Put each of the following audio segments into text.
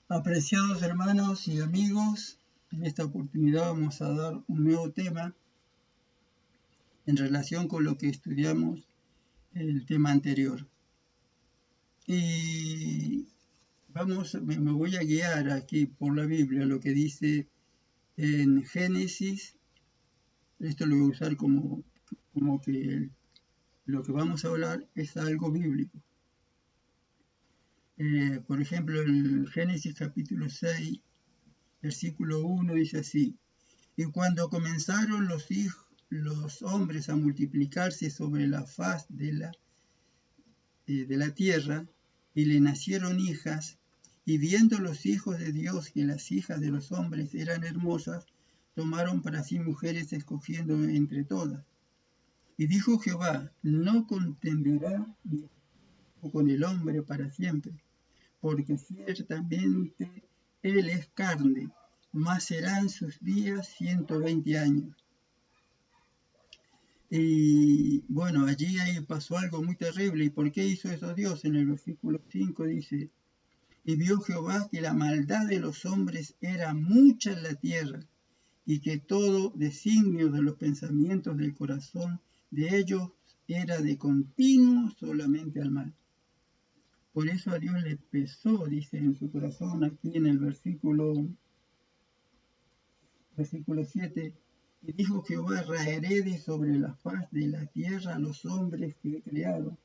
Apreciados hermanos y amigos, en esta oportunidad vamos a dar un nuevo tema en relación con lo que estudiamos el tema anterior. Y me voy a guiar aquí por la Biblia, lo que dice en Génesis. Esto lo voy a usar como que lo que vamos a hablar es algo bíblico. Por ejemplo, en Génesis capítulo 6, versículo 1 dice así: y cuando comenzaron los hombres a multiplicarse sobre la faz de la tierra, y le nacieron hijas, y viendo los hijos de Dios que las hijas de los hombres eran hermosas, tomaron para sí mujeres escogiendo entre todas. Y dijo Jehová: no contenderá mi espíritu con el hombre para siempre, porque ciertamente él es carne, mas serán sus días 120 años. Y bueno, allí ahí pasó algo muy terrible. ¿Y por qué hizo eso Dios? En el versículo 5 dice: y vio Jehová que la maldad de los hombres era mucha en la tierra, y que todo designio de los pensamientos del corazón de ellos era de continuo solamente al mal. Por eso a Dios le pesó, dice en su corazón, aquí en el versículo 7, y dijo Jehová: raeré de sobre la faz de la tierra a los hombres que he creado,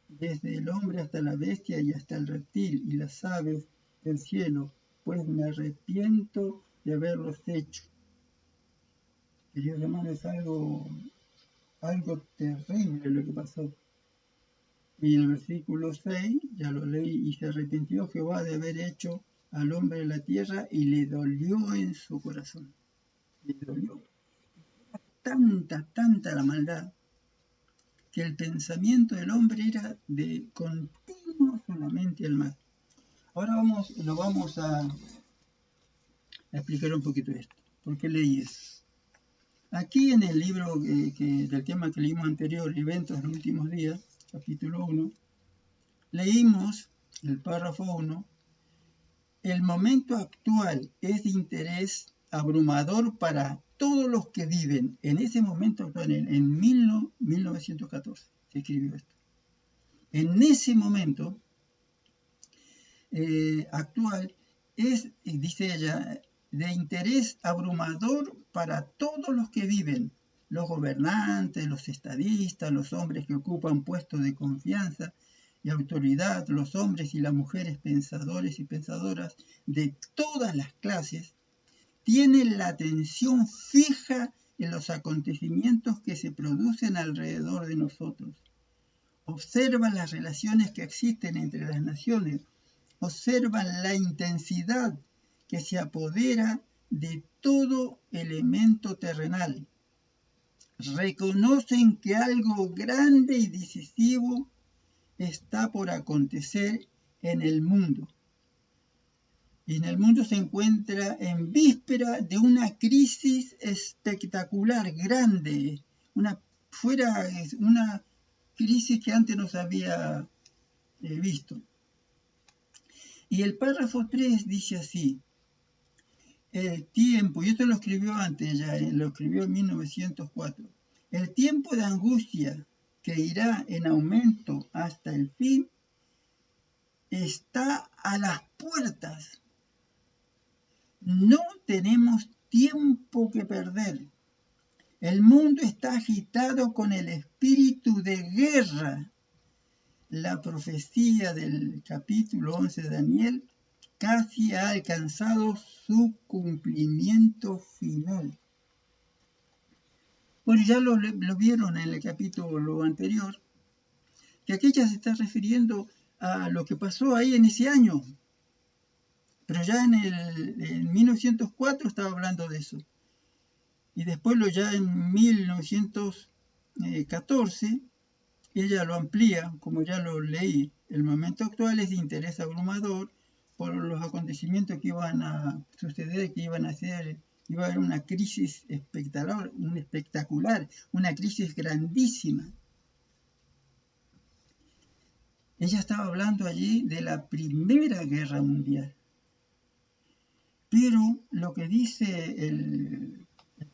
desde el hombre hasta la bestia y hasta el reptil y las aves del cielo, pues me arrepiento de haberlos hecho. Queridos hermanos, es algo terrible lo que pasó. Y en el versículo 6, ya lo leí: y se arrepintió Jehová de haber hecho al hombre en la tierra, y le dolió en su corazón. Le dolió. Tanta la maldad, que el pensamiento del hombre era de continuo solamente el mal. Ahora vamos a explicar un poquito esto. ¿Por qué leí eso? Aquí en el libro del tema que leímos anterior, Eventos de los Últimos Días, capítulo 1, leímos el párrafo 1: el momento actual es de interés abrumador para todos los que viven. En ese momento actual, en 1914, se escribió esto. En ese momento actual es, dice ella, de interés abrumador para todos los que viven, los gobernantes, los estadistas, los hombres que ocupan puestos de confianza y autoridad, los hombres y las mujeres pensadores y pensadoras de todas las clases, tienen la atención fija en los acontecimientos que se producen alrededor de nosotros. Observan las relaciones que existen entre las naciones, observan la intensidad que se apodera de todo elemento terrenal. Reconocen que algo grande y decisivo está por acontecer en el mundo. Y en el mundo se encuentra en víspera de una crisis espectacular, grande, una crisis que antes no se había visto. Y el párrafo 3 dice así: el tiempo, y esto lo escribió antes ya, lo escribió en 1904, el tiempo de angustia que irá en aumento hasta el fin está a las puertas. No tenemos tiempo que perder. El mundo está agitado con el espíritu de guerra. La profecía del capítulo 11 de Daniel casi ha alcanzado su cumplimiento final. Bueno, ya lo vieron en el capítulo anterior, que aquí ya se está refiriendo a lo que pasó ahí en ese año. Pero ya en 1904 estaba hablando de eso. Y después ya en 1914, ella lo amplía, como ya lo leí. El momento actual es de interés abrumador por los acontecimientos que iban a suceder, que iban a ser, iba a haber una crisis espectacular, una crisis grandísima. Ella estaba hablando allí de la Primera Guerra Mundial. Pero lo que dice el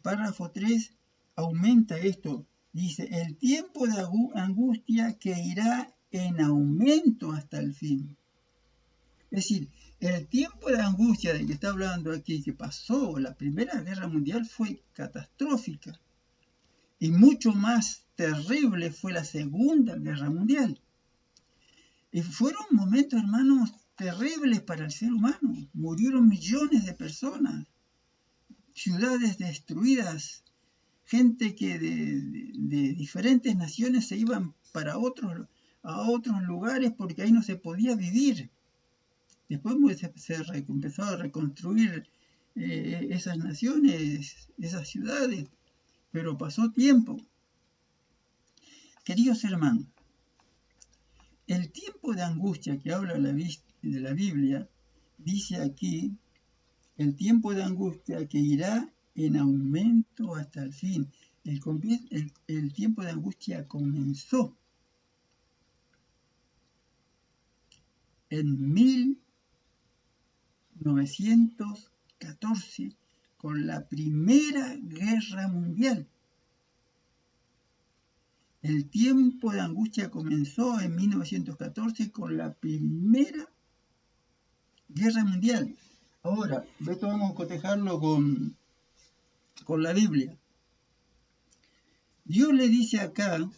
párrafo 3 aumenta esto. Dice, el tiempo de angustia que irá en aumento hasta el fin. Es decir, el tiempo de angustia del que está hablando aquí, que pasó la Primera Guerra Mundial, fue catastrófica. Y mucho más terrible fue la Segunda Guerra Mundial. Y fueron momentos, hermanos, terribles para el ser humano. Murieron millones de personas, ciudades destruidas, gente que de diferentes naciones se iban a otros lugares porque ahí no se podía vivir. Después se empezó a reconstruir esas naciones, esas ciudades, pero pasó tiempo. Queridos hermanos, el tiempo de angustia que habla de la Biblia, dice aquí, el tiempo de angustia que irá en aumento hasta el fin. El tiempo de angustia comenzó en 1914 con la Primera Guerra Mundial. El tiempo de angustia comenzó en 1914 con la Primera Guerra Mundial. Ahora, esto vamos a cotejarlo con la Biblia. Dios le dice acá,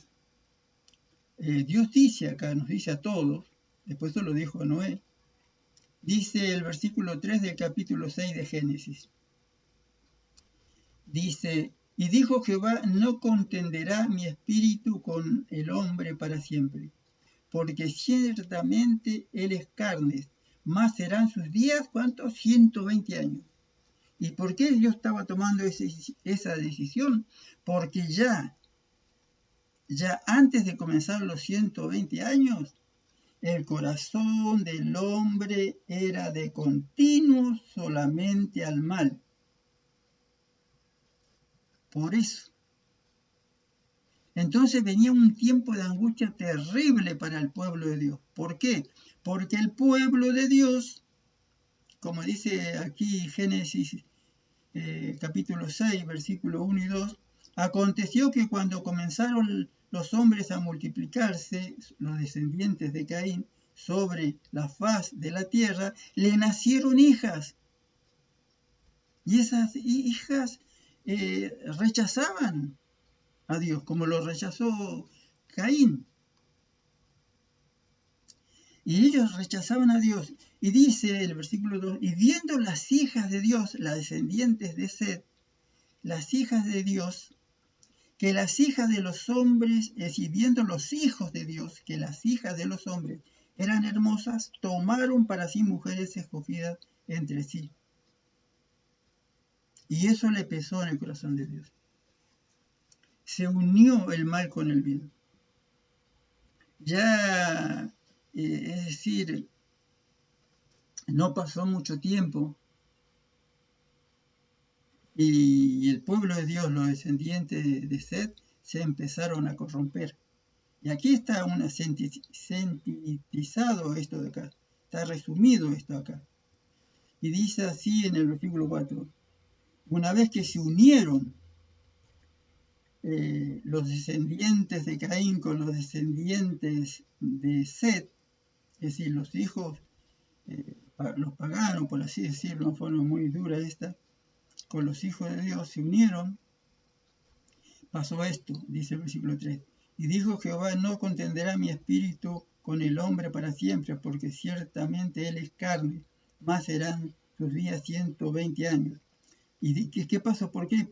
Dios dice acá, nos dice a todos, después eso lo dijo a Noé, dice el versículo 3 del capítulo 6 de Génesis. Dice, y dijo Jehová, no contenderá mi espíritu con el hombre para siempre, porque ciertamente él es carne, más serán sus días, ¿cuántos? 120 años. ¿Y por qué Dios estaba tomando esa decisión? Porque ya antes de comenzar los 120 años, el corazón del hombre era de continuo solamente al mal. Por eso. Entonces venía un tiempo de angustia terrible para el pueblo de Dios. ¿Por qué? Porque el pueblo de Dios, como dice aquí Génesis capítulo 6, versículo 1 y 2, aconteció que cuando comenzaron los hombres a multiplicarse, los descendientes de Caín, sobre la faz de la tierra, le nacieron hijas. Y esas hijas rechazaban a Dios, como lo rechazó Caín. Y ellos rechazaban a Dios. Y dice el versículo 2, y viendo las hijas de Dios, las descendientes de Set, las hijas de Dios, que las hijas de los hombres, es decir, viendo los hijos de Dios, que las hijas de los hombres eran hermosas, tomaron para sí mujeres escogidas entre sí. Y eso le pesó en el corazón de Dios. Se unió el mal con el bien. Ya, es decir, no pasó mucho tiempo y el pueblo de Dios, los descendientes de Set, se empezaron a corromper. Y aquí está sintetizado esto de acá, está resumido esto acá. Y dice así en el versículo 4, una vez que se unieron los descendientes de Caín con los descendientes de Set, es decir, los hijos, los paganos, por así decirlo, de una forma muy dura esta, con los hijos de Dios se unieron, pasó esto, dice el versículo 3. Y dijo Jehová, no contenderá mi espíritu con el hombre para siempre, porque ciertamente él es carne, más serán sus días 120 años. ¿Y qué pasó? ¿Por qué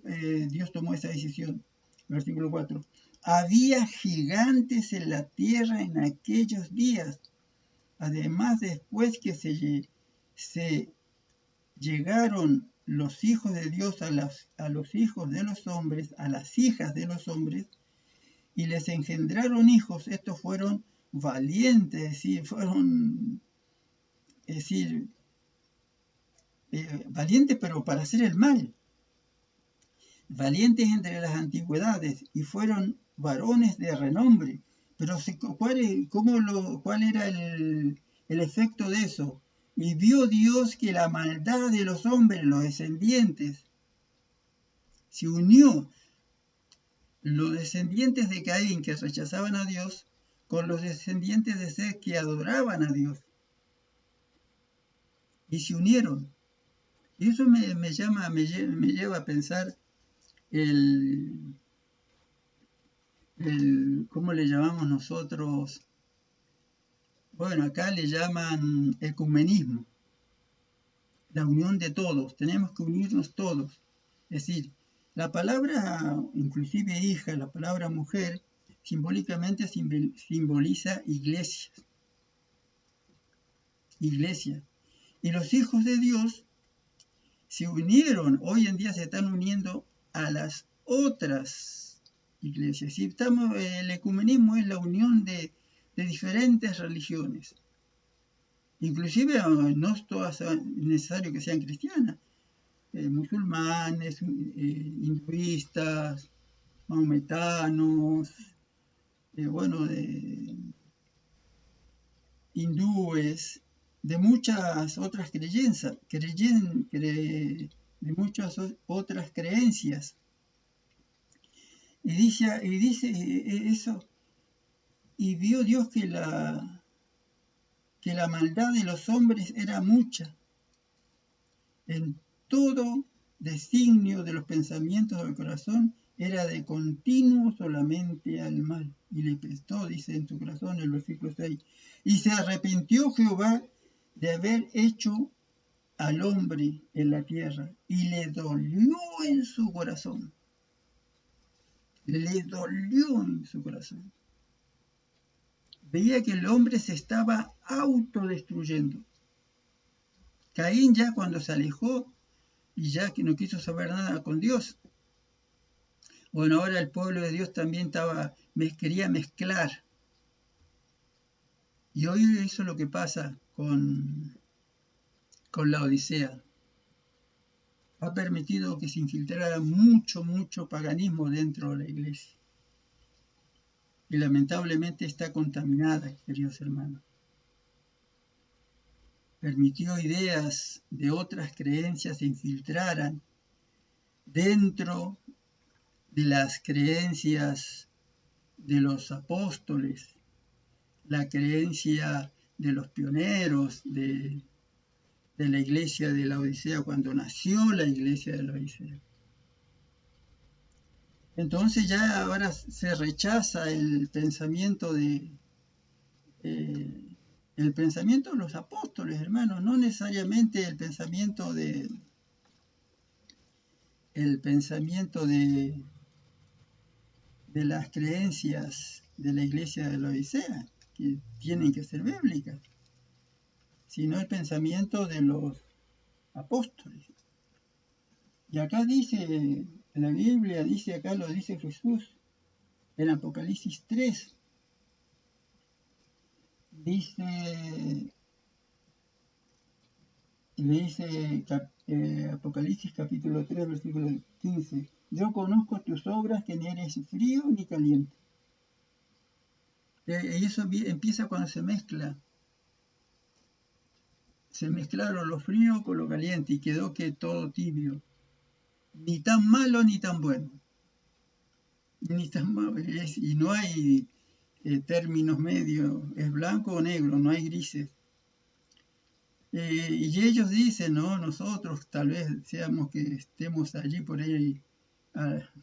Dios tomó esa decisión? Versículo 4. Había gigantes en la tierra en aquellos días. Además, después que se llegaron los hijos de Dios a los hijos de los hombres, a las hijas de los hombres, y les engendraron hijos, estos fueron valientes, valientes pero para hacer el mal, valientes entre las antigüedades, y fueron varones de renombre. Pero ¿cuál era el efecto de eso? Y vio Dios que la maldad de los hombres, los descendientes, se unió, los descendientes de Caín que rechazaban a Dios, con los descendientes de Seth que adoraban a Dios. Y se unieron. Y eso me lleva a pensar ¿cómo le llamamos nosotros? Bueno, acá le llaman ecumenismo, la unión de todos, tenemos que unirnos todos. Es decir, la palabra, inclusive hija, la palabra mujer, simbólicamente simboliza iglesia. Y los hijos de Dios se unieron, hoy en día se están uniendo a las otras iglesias. Si el ecumenismo es la unión de diferentes religiones. Inclusive no es todas necesario que sean cristianas. Musulmanes, hinduistas, maometanos, hindúes, de muchas otras de muchas otras creencias. Y dice eso, y vio Dios que la maldad de los hombres era mucha en todo designio de los pensamientos del corazón, era de continuo solamente al mal. Y le prestó, dice en su corazón, el versículo 6, y se arrepintió Jehová de haber hecho al hombre en la tierra, y le dolió en su corazón. Le dolió en su corazón. Veía que el hombre se estaba autodestruyendo. Caín ya cuando se alejó y ya que no quiso saber nada con Dios. Bueno, ahora el pueblo de Dios también quería mezclar. Y hoy eso es lo que pasa con la Odisea. Ha permitido que se infiltrara mucho paganismo dentro de la iglesia. Y lamentablemente está contaminada, queridos hermanos. Permitió ideas de otras creencias se infiltraran dentro de las creencias de los apóstoles, la creencia de los pioneros de la iglesia de la Odisea, cuando nació la iglesia de la Odisea. Entonces ya ahora se rechaza el pensamiento de los apóstoles, hermanos, no necesariamente el pensamiento de las creencias de la iglesia de la Odisea, que tienen que ser bíblicas, sino el pensamiento de los apóstoles. Y acá dice, en la Biblia dice, acá lo dice Jesús, en Apocalipsis 3, dice Apocalipsis capítulo 3, versículo 15, yo conozco tus obras, que ni eres frío ni caliente. Y eso empieza cuando se mezclaron lo frío con lo caliente y quedó que todo tibio, ni tan malo ni tan bueno, ni tan malo, y no hay términos medios, es blanco o negro, no hay grises. Y ellos dicen, no, nosotros tal vez seamos que estemos allí por ahí,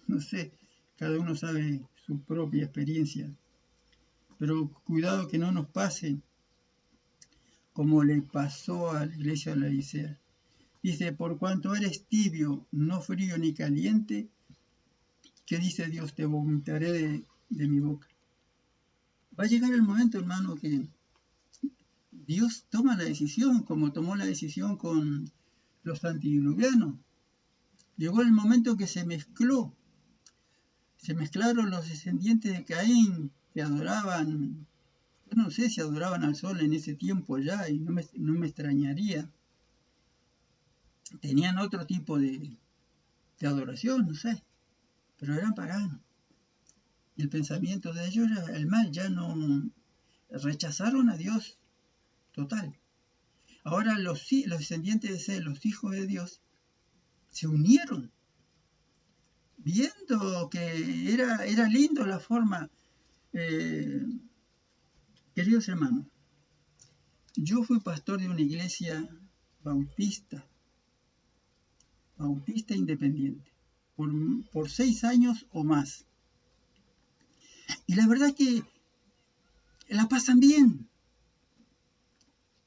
no sé, cada uno sabe su propia experiencia, pero cuidado que no nos pase como le pasó a la iglesia de la Odisea. Dice, por cuanto eres tibio, no frío ni caliente, ¿qué dice Dios? Te vomitaré de mi boca. Va a llegar el momento, hermano, que Dios toma la decisión, como tomó la decisión con los antediluvianos. Llegó el momento que se mezclaron los descendientes de Caín, que adoraban, yo no sé si adoraban al sol en ese tiempo ya, y no me extrañaría. Tenían otro tipo de adoración, no sé, pero eran paganos. Y el pensamiento de ellos era el mal, ya no rechazaron a Dios total. Ahora los descendientes de Seth, los hijos de Dios, se unieron, viendo que era lindo la forma. Queridos hermanos, yo fui pastor de una iglesia bautista independiente, por 6 años o más. Y la verdad que la pasan bien.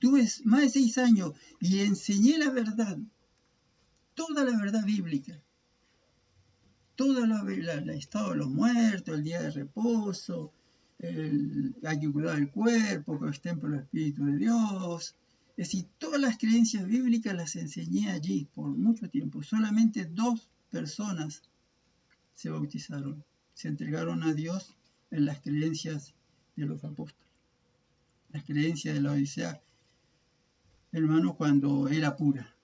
Tuve más de 6 años y enseñé la verdad, toda la verdad bíblica, toda el estado de los muertos, el día de reposo, hay que cuidar el cuerpo, que es templo del Espíritu de Dios. Es decir, todas las creencias bíblicas las enseñé allí por mucho tiempo. Solamente 2 personas se bautizaron, se entregaron a Dios en las creencias de los apóstoles. Las creencias de la Odisea, hermano, cuando era pura,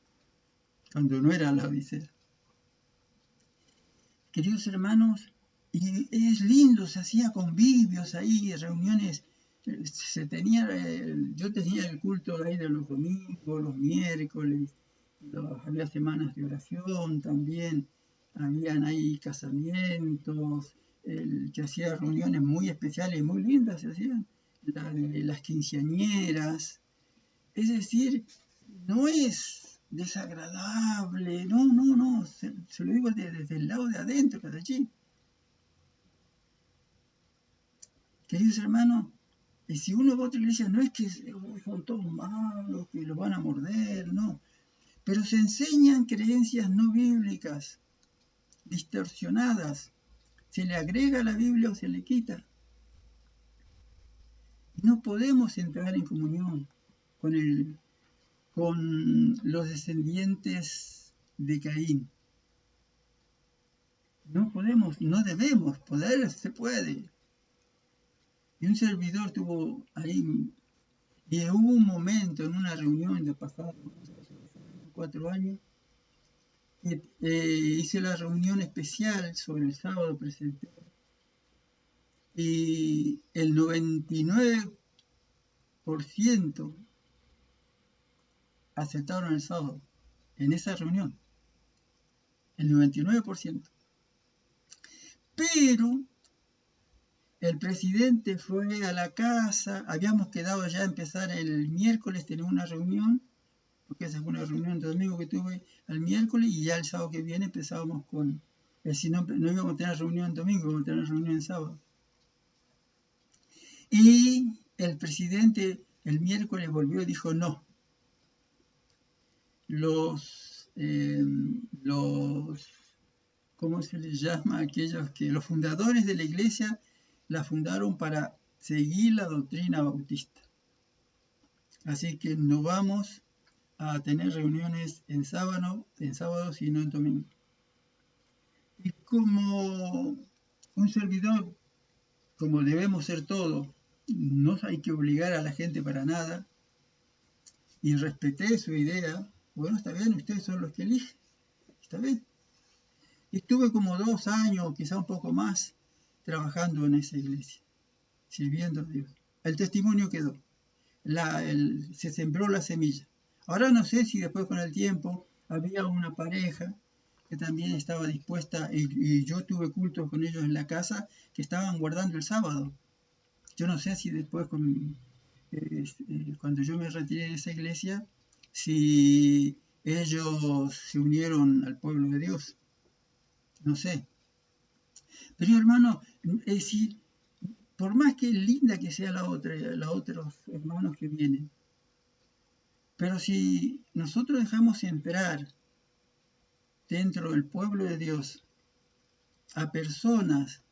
cuando no era la Odisea. Queridos hermanos, y es lindo, se hacía convivios ahí, reuniones, yo tenía el culto ahí de los domingos, los miércoles, había semanas de oración también, habían ahí casamientos, que hacía reuniones muy especiales y muy lindas, se hacían, las quinceañeras, es decir, no es desagradable, no, se lo digo desde el lado de adentro, desde allí. Queridos hermanos, y si uno va a otra iglesia, no es que son todos malos, que los van a morder, no. Pero se enseñan creencias no bíblicas, distorsionadas. Se le agrega a la Biblia o se le quita. Y no podemos entrar en comunión con los descendientes de Caín. No podemos, no debemos, poder se puede. Y un servidor tuvo ahí, y hubo un momento en una reunión de pasados 4 años, que hice la reunión especial sobre el sábado presente, y el 99% aceptaron el sábado en esa reunión, el 99%. Pero el presidente fue a la casa, habíamos quedado ya a empezar el miércoles, tener una reunión, porque esa fue una reunión de domingo que tuve el miércoles, y ya el sábado que viene empezábamos con, si no íbamos a tener reunión el domingo, íbamos a tener reunión el sábado. Y el presidente el miércoles volvió y dijo no. ¿Cómo se les llama? Aquellos que los fundadores de la iglesia la fundaron para seguir la doctrina bautista. Así que no vamos a tener reuniones en sábado sino en domingo. Y como un servidor, como debemos ser todos, no hay que obligar a la gente para nada, y respeté su idea. Bueno, está bien, ustedes son los que eligen, está bien. Y estuve como 2 años, quizá un poco más, trabajando en esa iglesia, sirviendo a Dios. El testimonio quedó, se sembró la semilla. Ahora no sé si después con el tiempo había una pareja que también estaba dispuesta, y yo tuve cultos con ellos en la casa, que estaban guardando el sábado. Yo no sé si después, cuando yo me retiré de esa iglesia, si ellos se unieron al pueblo de Dios. No sé. Pero hermano, es decir, por más que linda que sea los otros hermanos que vienen, pero si nosotros dejamos entrar dentro del pueblo de Dios a personas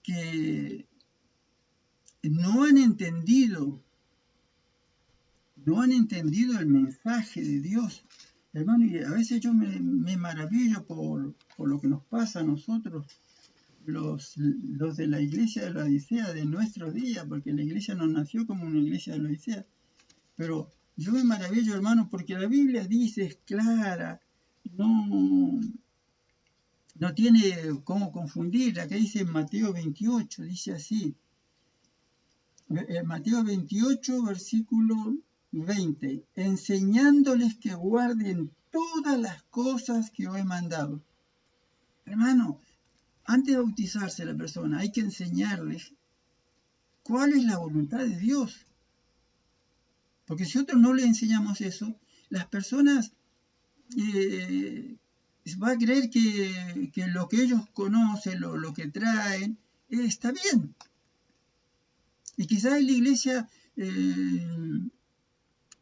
que no han entendido el mensaje de Dios, hermano, y a veces yo me maravillo por lo que nos pasa a nosotros, los de la iglesia de la Odisea de nuestro día, porque la iglesia no nació como una iglesia de la Odisea, pero yo me maravillo, hermano, porque la Biblia dice, es clara, no tiene cómo confundir. Acá dice en Mateo 28, dice así, Mateo 28, versículo 20, enseñándoles que guarden todas las cosas que os he mandado. Hermano, antes de bautizarse la persona, hay que enseñarles cuál es la voluntad de Dios. Porque si nosotros no le enseñamos eso, las personas va a creer que lo que ellos conocen, lo que traen, está bien. Y quizás en la iglesia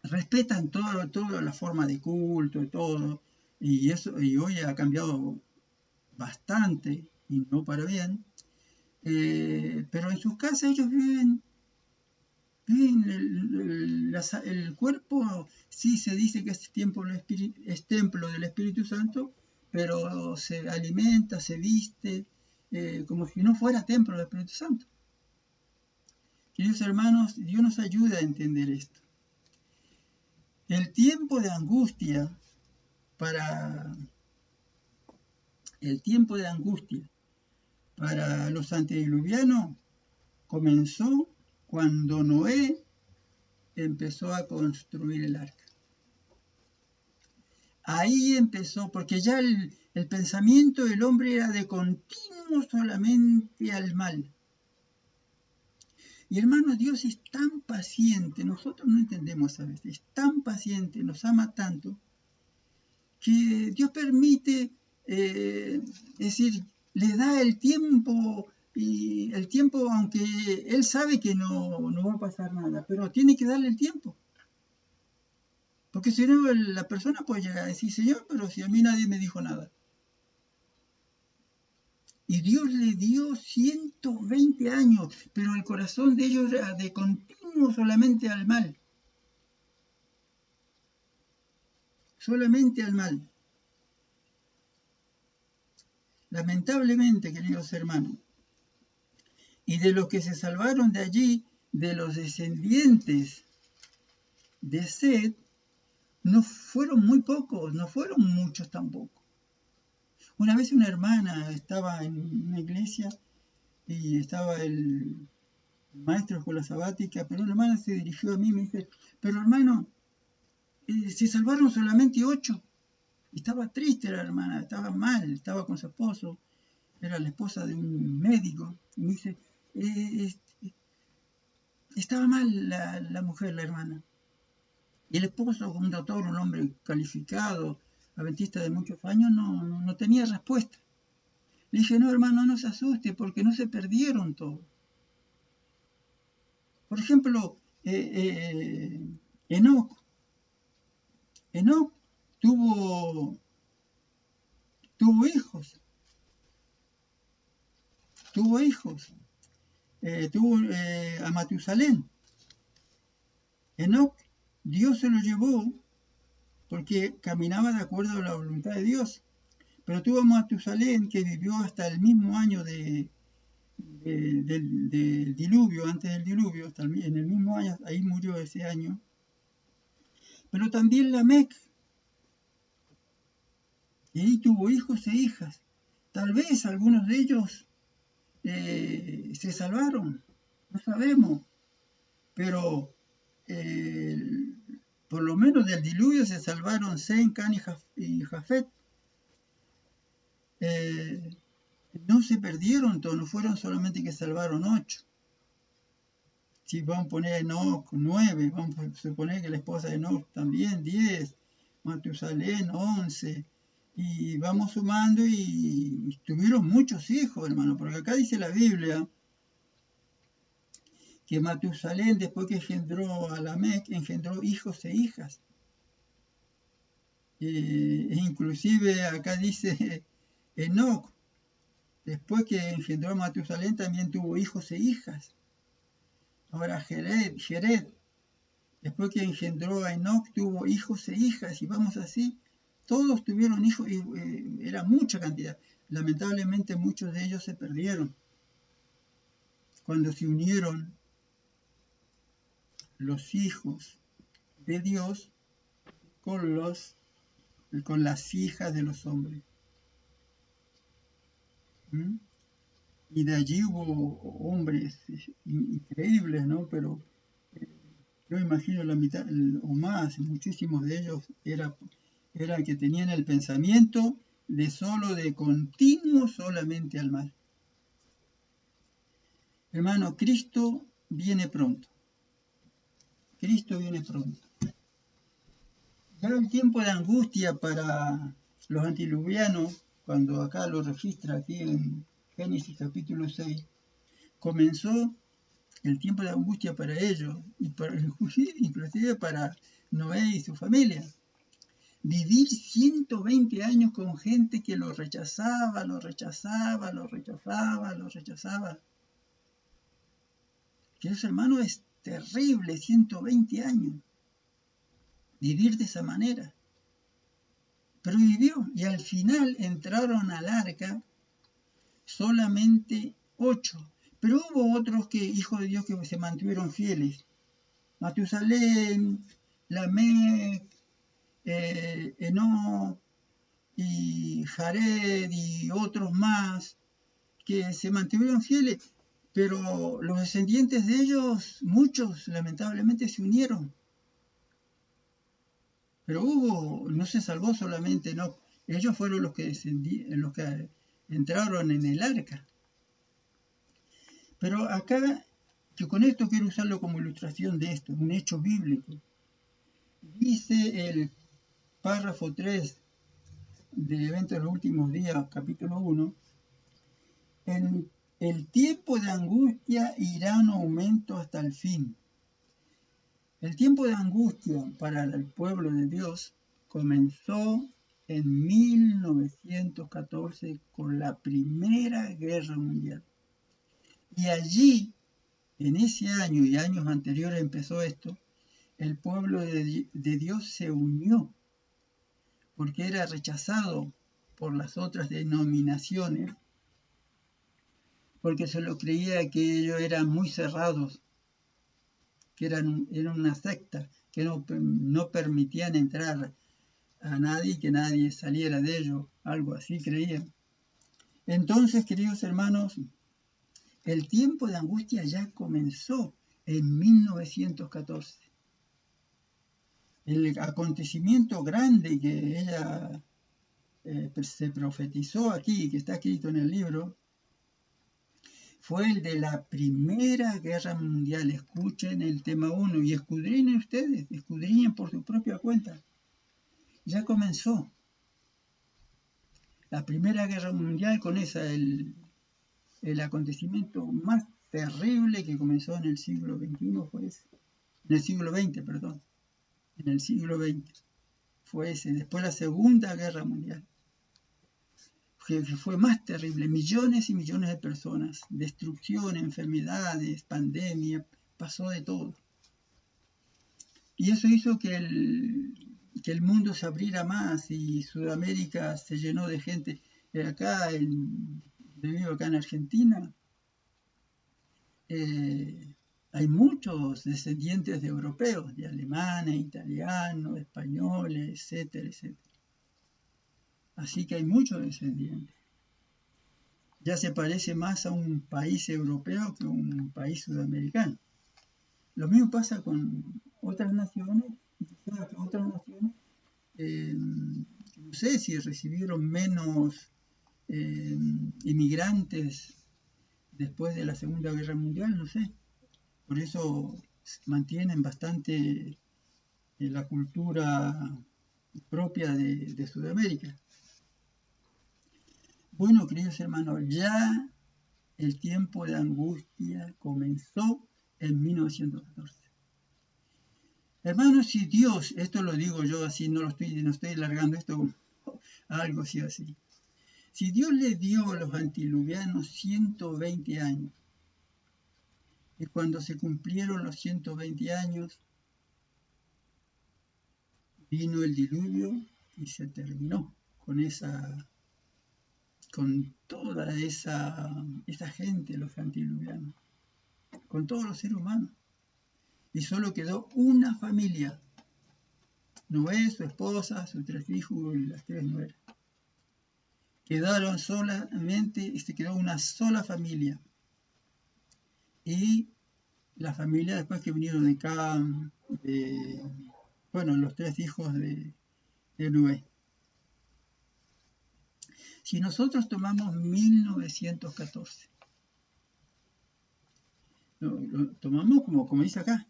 respetan toda la forma de culto y todo, y eso, y hoy ha cambiado bastante, y no para bien, pero en sus casas ellos viven el cuerpo, sí se dice que es templo del Espíritu Santo, pero se alimenta, se viste, como si no fuera templo del Espíritu Santo. Queridos hermanos, Dios nos ayuda a entender esto. El tiempo de angustia para los antediluvianos comenzó cuando Noé empezó a construir el arca. Ahí empezó, porque ya el pensamiento del hombre era de continuo solamente al mal. Y hermanos, Dios es tan paciente, nosotros no entendemos a veces, es tan paciente, nos ama tanto, que Dios permite, es decir, le da el tiempo, y el tiempo, aunque Él sabe que no va a pasar nada, pero tiene que darle el tiempo. Porque si no, la persona puede llegar a decir, Señor, pero si a mí nadie me dijo nada. Y Dios le dio 120 años, pero el corazón de ellos era de continuo solamente al mal. Solamente al mal. Lamentablemente, queridos hermanos, y de los que se salvaron de allí, de los descendientes de Set, no fueron muy pocos, no fueron muchos tampoco. Una vez una hermana estaba en una iglesia y estaba el maestro de escuela sabática, pero una hermana se dirigió a mí y me dice, pero hermano, se salvaron solamente 8. Y estaba triste la hermana, estaba mal, estaba con su esposo, era la esposa de un médico. Y me dice, estaba mal la mujer, la hermana. Y el esposo, un doctor, un hombre calificado, adventista de muchos años, no tenía respuesta. Le dije, no hermano, no se asuste, porque no se perdieron todos. Por ejemplo, Enoc tuvo hijos, tuvo a Matusalén. Enoc, Dios se lo llevó porque caminaba de acuerdo a la voluntad de Dios. Pero tuvo a Matusalén, que vivió hasta el mismo año del diluvio, antes del diluvio, hasta en el mismo año, ahí murió ese año. Pero también Lamec, y ahí tuvo hijos e hijas. Tal vez algunos de ellos se salvaron, no sabemos, pero por lo menos del diluvio se salvaron Sem, Can y Jafet. No se perdieron todos, no fueron solamente que salvaron 8. Si vamos a poner Enoc 9, vamos a suponer que la esposa de Enoc también 10, Matusalén 11, y vamos sumando y tuvieron muchos hijos, hermano, porque acá dice la Biblia que Matusalén, después que engendró a Lamec, engendró hijos e hijas. Inclusive acá dice Enoc, después que engendró a Matusalén, también tuvo hijos e hijas. Ahora Jered, después que engendró a Enoc, tuvo hijos e hijas, y vamos así. Todos tuvieron hijos, y era mucha cantidad. Lamentablemente muchos de ellos se perdieron cuando se unieron los hijos de Dios con las hijas de los hombres. Y de allí hubo hombres increíbles, ¿no? Pero Yo imagino la mitad o más, muchísimos de ellos eran que tenían el pensamiento de continuo solamente al mal. Hermano, Cristo viene pronto. Cristo viene pronto. Ya el tiempo de angustia para los antiluvianos, cuando acá lo registra aquí en Génesis capítulo 6, comenzó el tiempo de angustia para ellos, y inclusive para Noé y su familia. Vivir 120 años con gente que lo rechazaba. Queridos hermanos, es terrible, 120 años. Vivir de esa manera. Pero vivió, y al final entraron al arca solamente 8. Pero hubo otros hijos de Dios, que se mantuvieron fieles. Matusalén, Lamec, Enoc y Jared y otros más que se mantuvieron fieles, pero los descendientes de ellos, muchos lamentablemente se unieron. Pero no se salvó solamente, no, ellos fueron los que entraron en el arca. Pero acá, que con esto quiero usarlo como ilustración de esto, un hecho bíblico. Dice el párrafo 3 del evento de los últimos días, capítulo 1, el tiempo de angustia irá en aumento hasta el fin. El tiempo de angustia para el pueblo de Dios comenzó en 1914 con la Primera Guerra Mundial. Y allí, en ese año y años anteriores empezó esto, el pueblo de Dios se unió, porque era rechazado por las otras denominaciones, porque se lo creía que ellos eran muy cerrados, que eran una secta, que no permitían entrar a nadie y que nadie saliera de ellos, algo así creían. Entonces, queridos hermanos, el tiempo de angustia ya comenzó en 1914. El acontecimiento grande que ella se profetizó aquí, que está escrito en el libro, fue el de la Primera Guerra Mundial. Escuchen el tema 1 y escudriñen ustedes, escudriñen por su propia cuenta. Ya comenzó la Primera Guerra Mundial, con el acontecimiento más terrible que comenzó en el siglo XXI, fue ese. En el siglo XX, perdón. En el siglo XX fue ese. Después la Segunda Guerra Mundial, que fue más terrible. Millones y millones de personas. Destrucción, enfermedades, pandemia, pasó de todo. Y eso hizo que el mundo se abriera más y Sudamérica se llenó de gente. Acá, debido acá en Argentina, hay muchos descendientes de europeos, de alemanes, italianos, españoles, etcétera, etcétera. Así que hay muchos descendientes. Ya se parece más a un país europeo que a un país sudamericano. Lo mismo pasa con otras naciones, quizás otras naciones, no sé si recibieron menos inmigrantes después de la Segunda Guerra Mundial, no sé. Por eso mantienen bastante la cultura propia de Sudamérica. Bueno, queridos hermanos, ya el tiempo de angustia comenzó en 1914. Hermanos, si Dios, esto lo digo yo así, no estoy alargando esto algo así. Si Dios le dio a los antiluvianos 120 años, y cuando se cumplieron los 120 años, vino el diluvio y se terminó con toda esa gente, los antiluvianos, con todos los seres humanos. Y solo quedó una familia: Noé, su esposa, sus 3 hijos y las 3 nueras. Quedaron solamente, se quedó una sola familia. Y la familia después que vinieron de Cam, de, bueno, los 3 hijos de Noé. Si nosotros tomamos 1914, lo tomamos como dice acá,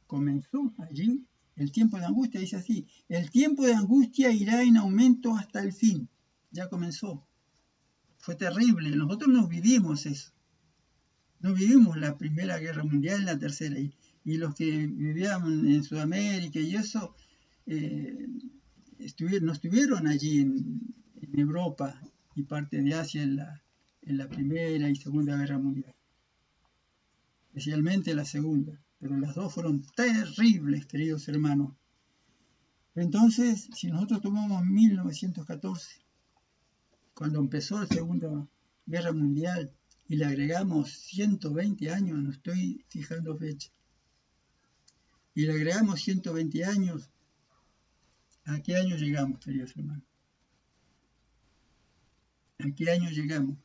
comenzó allí el tiempo de angustia, dice así, el tiempo de angustia irá en aumento hasta el fin, ya comenzó, fue terrible, nosotros no vivimos eso, no vivimos la Primera Guerra Mundial, la Tercera, y los que vivían en Sudamérica y eso, no estuvieron allí en Europa y parte de Asia en la Primera y Segunda Guerra Mundial, especialmente la Segunda, pero las dos fueron terribles, queridos hermanos. Entonces, si nosotros tomamos 1914, cuando empezó la Segunda Guerra Mundial, y le agregamos 120 años, no estoy fijando fecha, y le agregamos 120 años, ¿a qué año llegamos, queridos hermanos? ¿A qué año llegamos?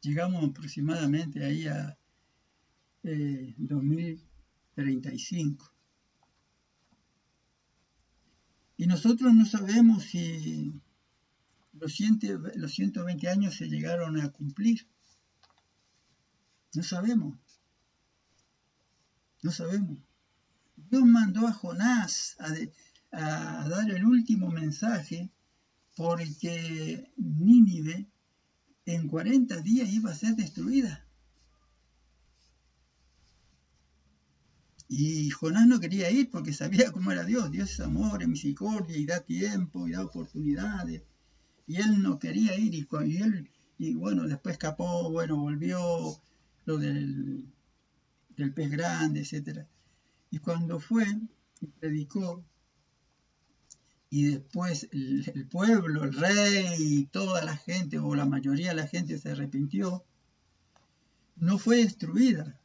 Llegamos aproximadamente ahí a 2035. Y nosotros no sabemos si los 120 años se llegaron a cumplir. No sabemos. No sabemos. Dios mandó a Jonás a dar el último mensaje porque Nínive en 40 días iba a ser destruida. Y Jonás no quería ir porque sabía cómo era Dios. Dios es amor, es misericordia y da tiempo y da oportunidades. Y él no quería ir y bueno, después escapó, bueno, volvió lo del pez grande, etc. Y cuando fue y predicó, y después el pueblo, el rey y toda la gente, o la mayoría de la gente se arrepintió, no fue destruida.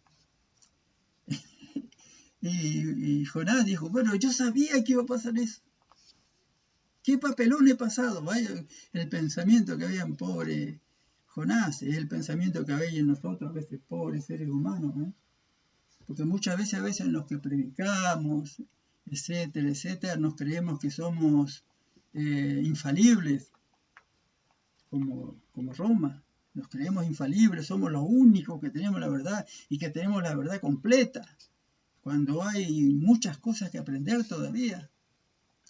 Y Jonás dijo, bueno, yo sabía que iba a pasar eso. ¿Qué papelón he pasado? Vaya, el pensamiento que había en pobre Jonás, es el pensamiento que había en nosotros, a veces pobres seres humanos, ¿eh? Porque muchas veces, en los que predicamos, etcétera, etcétera, nos creemos que somos infalibles, como Roma. Nos creemos infalibles, somos los únicos que tenemos la verdad y que tenemos la verdad completa, cuando hay muchas cosas que aprender todavía.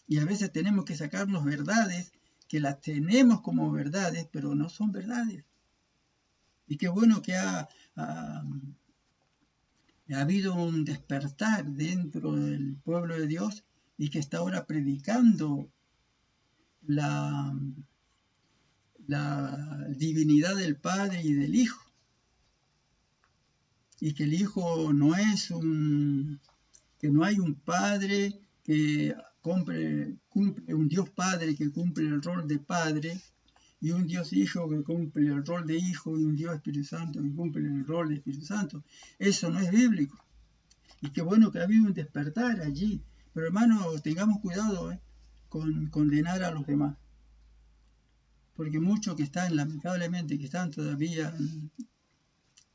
Y a veces tenemos que sacarnos verdades que las tenemos como verdades, pero no son verdades. Y qué bueno que ha habido un despertar dentro del pueblo de Dios y que está ahora predicando la divinidad del Padre y del Hijo. Y que el Hijo no es que no hay un Padre que cumple un Dios Padre que cumple el rol de Padre, y un Dios Hijo que cumple el rol de Hijo, y un Dios Espíritu Santo que cumple el rol de Espíritu Santo. Eso no es bíblico. Y qué bueno que ha habido un despertar allí. Pero hermanos, tengamos cuidado con condenar a los demás. Porque muchos que están, lamentablemente, que están todavía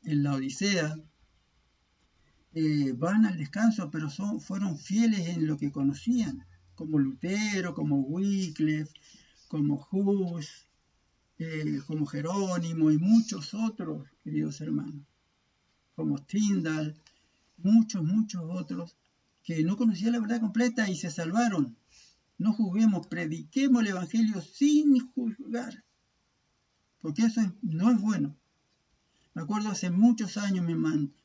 en la Odisea, van al descanso, pero fueron fieles en lo que conocían, como Lutero, como Wycliffe, como Hus, como Jerónimo y muchos otros, queridos hermanos, como Tyndall, muchos otros que no conocían la verdad completa y se salvaron. No juzguemos, prediquemos el Evangelio sin juzgar, porque eso no es bueno. Me acuerdo hace muchos años,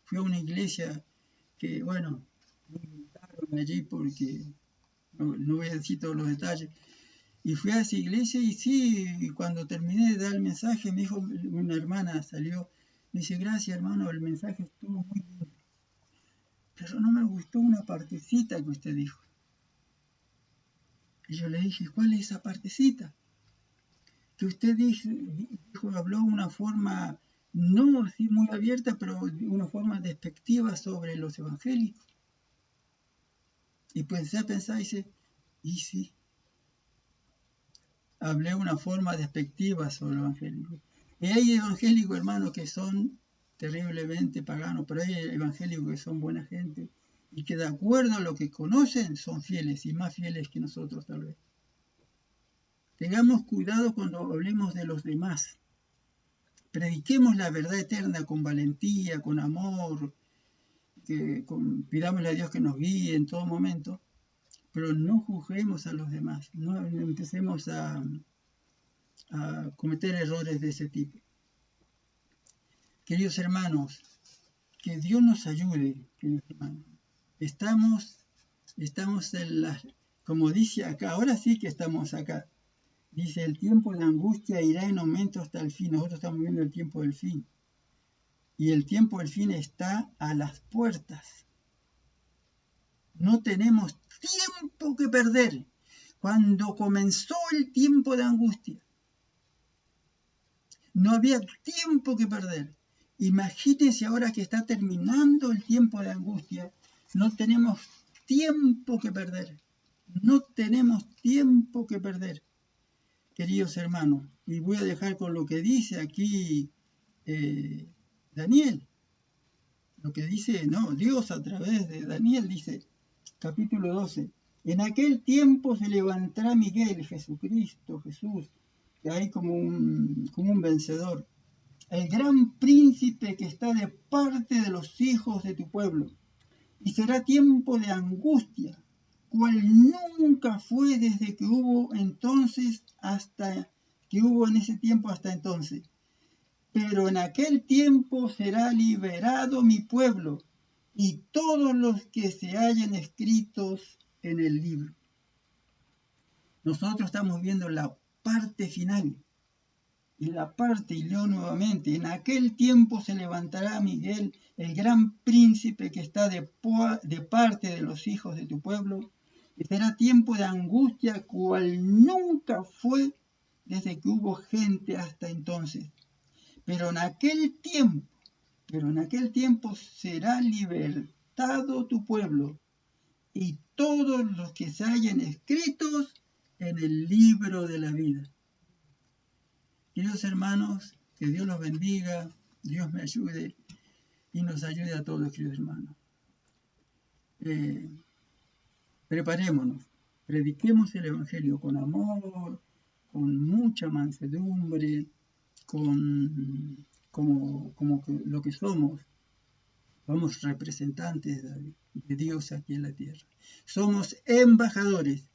fui a una iglesia que, bueno, me invitaron allí porque no voy a decir todos los detalles. Y fui a esa iglesia y sí, cuando terminé de dar el mensaje, me dijo, una hermana salió, me dice, gracias hermano, el mensaje estuvo muy bien, pero no me gustó una partecita que usted dijo. Y yo le dije, ¿cuál es esa partecita? Que usted habló de una forma, no así muy abierta, pero de una forma despectiva sobre los evangélicos. Y pensé a pensar y dice, y sí, hablé de una forma despectiva sobre los evangélicos. Y hay evangélicos, hermanos, que son terriblemente paganos, pero hay evangélicos que son buena gente y que de acuerdo a lo que conocen son fieles y más fieles que nosotros tal vez. Tengamos cuidado cuando hablemos de los demás. Prediquemos la verdad eterna con valentía, con amor, pidámosle a Dios que nos guíe en todo momento, pero no juzguemos a los demás, no empecemos a cometer errores de ese tipo. Queridos hermanos, que Dios nos ayude, queridos hermanos. Estamos como dice acá, ahora sí que estamos acá. Dice, el tiempo de angustia irá en aumento hasta el fin. Nosotros estamos viendo el tiempo del fin. Y el tiempo del fin está a las puertas. No tenemos tiempo que perder. Cuando comenzó el tiempo de angustia, no había tiempo que perder. Imagínense ahora que está terminando el tiempo de angustia. No tenemos tiempo que perder. No tenemos tiempo que perder, queridos hermanos. Y voy a dejar con lo que dice aquí Daniel. Lo que dice, Dios a través de Daniel dice, capítulo 12. En aquel tiempo se levantará Miguel, Jesucristo, Jesús, que hay como un vencedor, el gran príncipe que está de parte de los hijos de tu pueblo. Y será tiempo de angustia, cual nunca fue desde que hubo entonces hasta que hubo en ese tiempo hasta entonces. Pero en aquel tiempo será liberado mi pueblo y todos los que se hallen escritos en el libro. Nosotros estamos viendo la parte final. Y la parte, y leo nuevamente, en aquel tiempo se levantará Miguel, el gran príncipe que está de parte de los hijos de tu pueblo, y será tiempo de angustia cual nunca fue desde que hubo gente hasta entonces. Pero en aquel tiempo será libertado tu pueblo y todos los que se hallen escritos en el libro de la vida. Queridos hermanos, que Dios los bendiga, Dios me ayude y nos ayude a todos, queridos hermanos. Preparémonos, prediquemos el Evangelio con amor, con mucha mansedumbre, como lo que somos representantes de Dios aquí en la tierra. Somos embajadores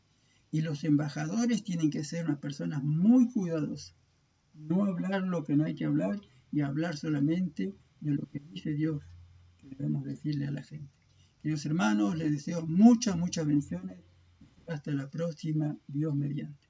y los embajadores tienen que ser unas personas muy cuidadosas. No hablar lo que no hay que hablar y hablar solamente de lo que dice Dios, que debemos decirle a la gente. Queridos hermanos, les deseo muchas bendiciones. Hasta la próxima, Dios mediante.